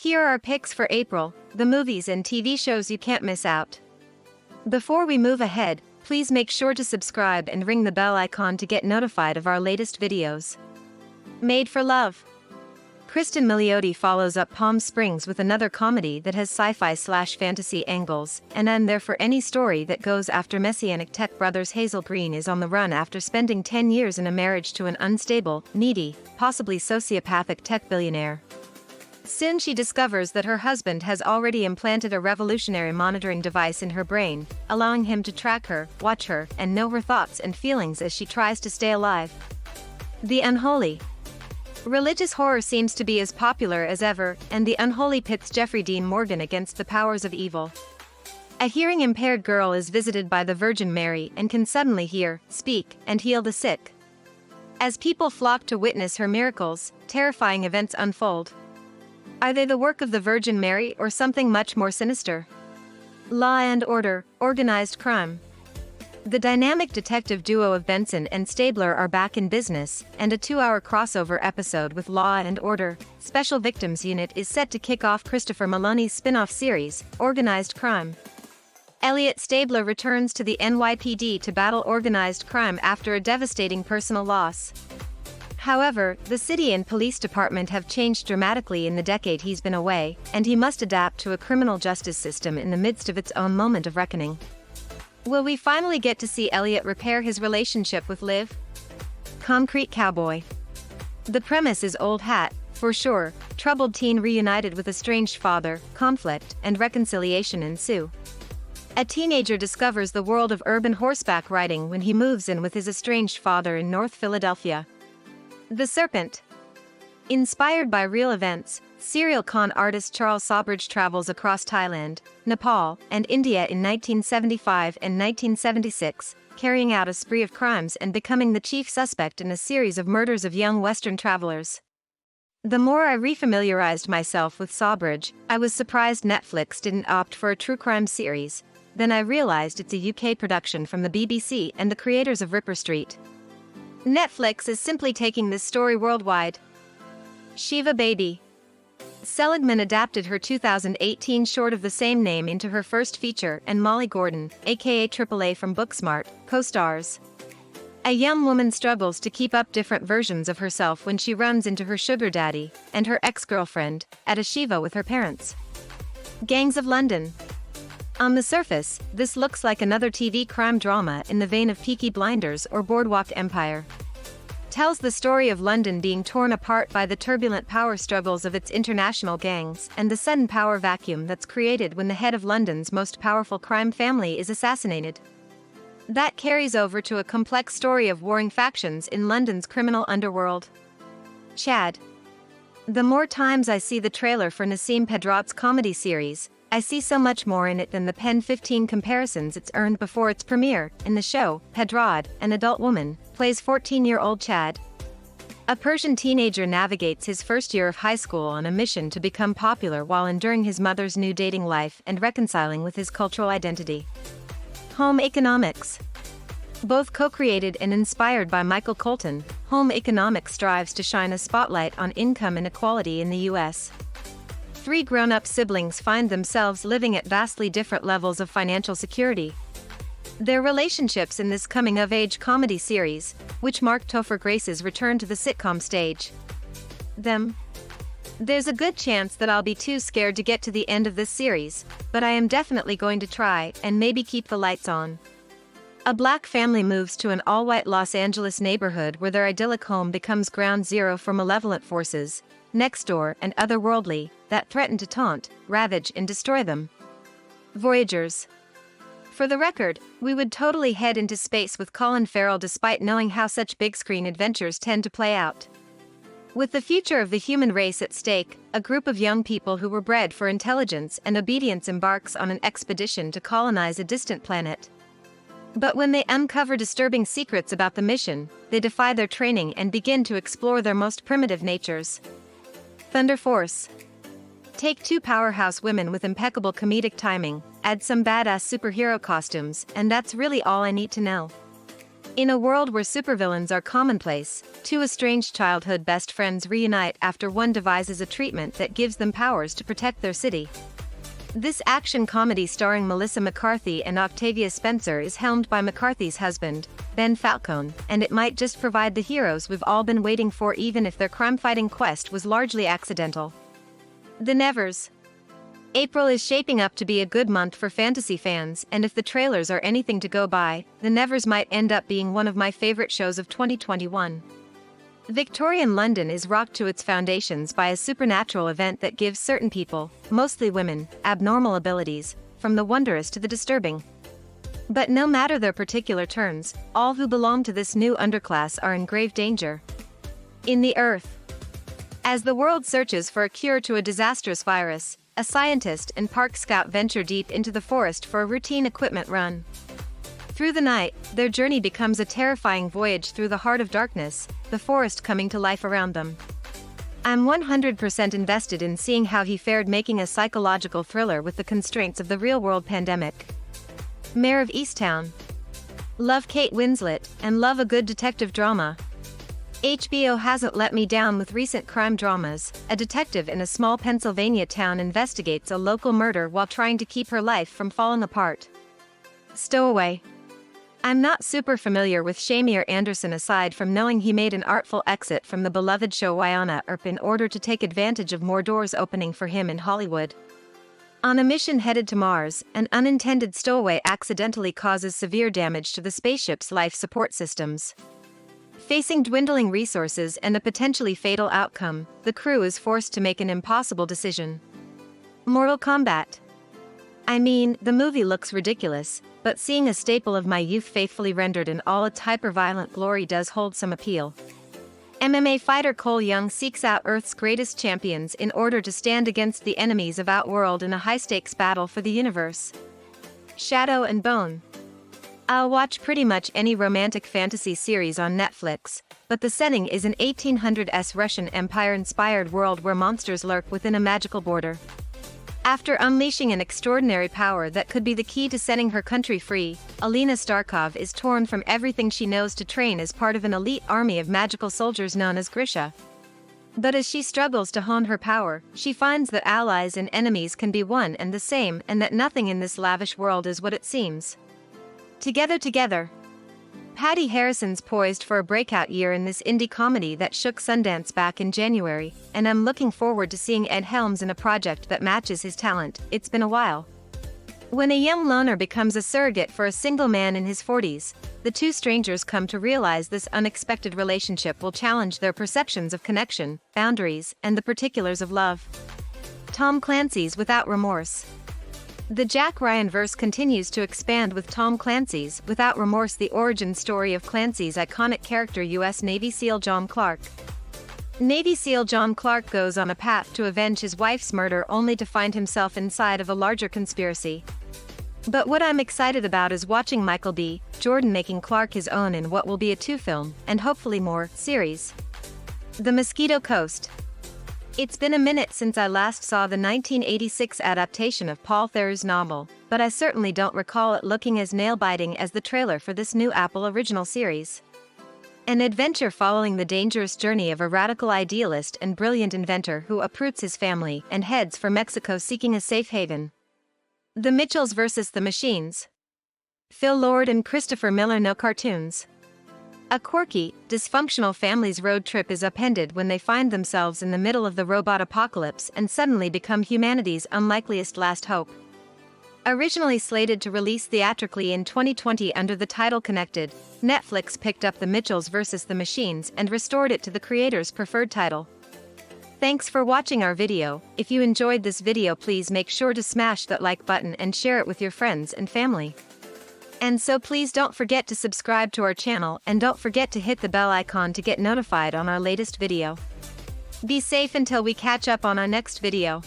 Here are our picks for April, the movies and TV shows you can't miss out. Before we move ahead, please make sure to subscribe and ring the bell icon to get notified of our latest videos. Made for Love. Kristen Milioti follows up Palm Springs with another comedy that has sci-fi/fantasy angles, and I'm there for any story that goes after Messianic tech brothers. Hazel Green is on the run after spending 10 years in a marriage to an unstable, needy, possibly sociopathic tech billionaire. Soon she discovers that her husband has already implanted a revolutionary monitoring device in her brain, allowing him to track her, watch her, and know her thoughts and feelings as she tries to stay alive. The Unholy. Religious horror seems to be as popular as ever, and The Unholy pits Jeffrey Dean Morgan against the powers of evil. A hearing-impaired girl is visited by the Virgin Mary and can suddenly hear, speak, and heal the sick. As people flock to witness her miracles, terrifying events unfold. Are they the work of the Virgin Mary or something much more sinister? Law and Order, Organized Crime. The dynamic detective duo of Benson and Stabler are back in business, and a 2-hour crossover episode with Law and Order, Special Victims Unit is set to kick off Christopher Maloney's spin-off series, Organized Crime. Elliot Stabler returns to the NYPD to battle organized crime after a devastating personal loss. However, the city and police department have changed dramatically in the decade he's been away, and he must adapt to a criminal justice system in the midst of its own moment of reckoning. Will we finally get to see Elliot repair his relationship with Liv? Concrete Cowboy. The premise is old hat, for sure. Troubled teen reunited with estranged father, conflict and reconciliation ensue. A teenager discovers the world of urban horseback riding when he moves in with his estranged father in North Philadelphia. The Serpent. Inspired by real events, serial con artist Charles Sawbridge travels across Thailand, Nepal, and India in 1975 and 1976, carrying out a spree of crimes and becoming the chief suspect in a series of murders of young Western travelers. The more I refamiliarized myself with Sawbridge, I was surprised Netflix didn't opt for a true crime series. Then I realized it's a UK production from the BBC and the creators of Ripper Street. Netflix is simply taking this story worldwide. Shiva Baby. Seligman adapted her 2018 short of the same name into her first feature, and Molly Gordon, aka AAA from Booksmart, co-stars. A young woman struggles to keep up different versions of herself when she runs into her sugar daddy and her ex-girlfriend at a Shiva with her parents. Gangs of London. On the surface, this looks like another TV crime drama in the vein of Peaky Blinders or Boardwalk Empire. Tells the story of London being torn apart by the turbulent power struggles of its international gangs and the sudden power vacuum that's created when the head of London's most powerful crime family is assassinated. That carries over to a complex story of warring factions in London's criminal underworld. Chad. The more times I see the trailer for Nassim Pedrat's comedy series, I see so much more in it than the Pen 15 comparisons it's earned before its premiere. In the show, Pedrat, an adult woman, plays 14-year-old Chad. A Persian teenager navigates his first year of high school on a mission to become popular while enduring his mother's new dating life and reconciling with his cultural identity. Home Economics. Both co-created and inspired by Michael Colton, Home Economics strives to shine a spotlight on income inequality in the U.S. 3 grown-up siblings find themselves living at vastly different levels of financial security. Their relationships in this coming-of-age comedy series, which marked Topher Grace's return to the sitcom stage. Them. There's a good chance that I'll be too scared to get to the end of this series, but I am definitely going to try and maybe keep the lights on. A black family moves to an all-white Los Angeles neighborhood where their idyllic home becomes ground zero for malevolent forces, next door and otherworldly, that threaten to taunt, ravage and destroy them. Voyagers. For the record, we would totally head into space with Colin Farrell despite knowing how such big-screen adventures tend to play out. With the future of the human race at stake, a group of young people who were bred for intelligence and obedience embarks on an expedition to colonize a distant planet. But when they uncover disturbing secrets about the mission, they defy their training and begin to explore their most primitive natures. Thunder Force. Take 2 powerhouse women with impeccable comedic timing, add some badass superhero costumes, and that's really all I need to know. In a world where supervillains are commonplace, two estranged childhood best friends reunite after one devises a treatment that gives them powers to protect their city. This action comedy starring Melissa McCarthy and Octavia Spencer is helmed by McCarthy's husband, Ben Falcone, and it might just provide the heroes we've all been waiting for even if their crime-fighting quest was largely accidental. The Nevers. April is shaping up to be a good month for fantasy fans, and if the trailers are anything to go by, The Nevers might end up being one of my favorite shows of 2021. Victorian London is rocked to its foundations by a supernatural event that gives certain people, mostly women, abnormal abilities, from the wondrous to the disturbing. But no matter their particular turns, all who belong to this new underclass are in grave danger. In the Earth. As the world searches for a cure to a disastrous virus, a scientist and park scout venture deep into the forest for a routine equipment run. Through the night, their journey becomes a terrifying voyage through the heart of darkness, the forest coming to life around them. I'm 100% invested in seeing how he fared making a psychological thriller with the constraints of the real-world pandemic. Mare of Easttown. Love Kate Winslet, and love a good detective drama. HBO hasn't let me down with recent crime dramas. A detective in a small Pennsylvania town investigates a local murder while trying to keep her life from falling apart. Stowaway. I'm not super familiar with Shamir Anderson aside from knowing he made an artful exit from the beloved show Wynonna Earp in order to take advantage of more doors opening for him in Hollywood. On a mission headed to Mars, an unintended stowaway accidentally causes severe damage to the spaceship's life support systems. Facing dwindling resources and a potentially fatal outcome, the crew is forced to make an impossible decision. Mortal Kombat. I mean, the movie looks ridiculous, but seeing a staple of my youth faithfully rendered in all its hyper-violent glory does hold some appeal. MMA fighter Cole Young seeks out Earth's greatest champions in order to stand against the enemies of Outworld in a high-stakes battle for the universe. Shadow and Bone. I'll watch pretty much any romantic fantasy series on Netflix, but the setting is an 1800s Russian Empire-inspired world where monsters lurk within a magical border. After unleashing an extraordinary power that could be the key to setting her country free, Alina Starkov is torn from everything she knows to train as part of an elite army of magical soldiers known as Grisha. But as she struggles to hone her power, she finds that allies and enemies can be one and the same, and that nothing in this lavish world is what it seems. Together. Patty Harrison's poised for a breakout year in this indie comedy that shook Sundance back in January, and I'm looking forward to seeing Ed Helms in a project that matches his talent. It's been a while. When a young loner becomes a surrogate for a single man in his 40s, the two strangers come to realize this unexpected relationship will challenge their perceptions of connection, boundaries, and the particulars of love. Tom Clancy's Without Remorse. The Jack Ryan verse continues to expand with Tom Clancy's Without Remorse, the origin story of Clancy's iconic character U.S. Navy SEAL John Clark. Navy SEAL John Clark goes on a path to avenge his wife's murder only to find himself inside of a larger conspiracy. But what I'm excited about is watching Michael B. Jordan making Clark his own in what will be a 2-film, and hopefully more, series. The Mosquito Coast. It's been a minute since I last saw the 1986 adaptation of Paul Thur's novel, but I certainly don't recall it looking as nail-biting as the trailer for this new Apple original series. An adventure following the dangerous journey of a radical idealist and brilliant inventor who uproots his family and heads for Mexico seeking a safe haven. The Mitchells vs. the Machines. Phil Lord and Christopher Miller No Cartoons. A quirky, dysfunctional family's road trip is upended when they find themselves in the middle of the robot apocalypse and suddenly become humanity's unlikeliest last hope. Originally slated to release theatrically in 2020 under the title Connected, Netflix picked up The Mitchells vs. the Machines and restored it to the creator's preferred title. Thanks for watching our video. If you enjoyed this video, please make sure to smash that like button and share it with your friends and family. And so please don't forget to subscribe to our channel and don't forget to hit the bell icon to get notified on our latest video. Be safe until we catch up on our next video.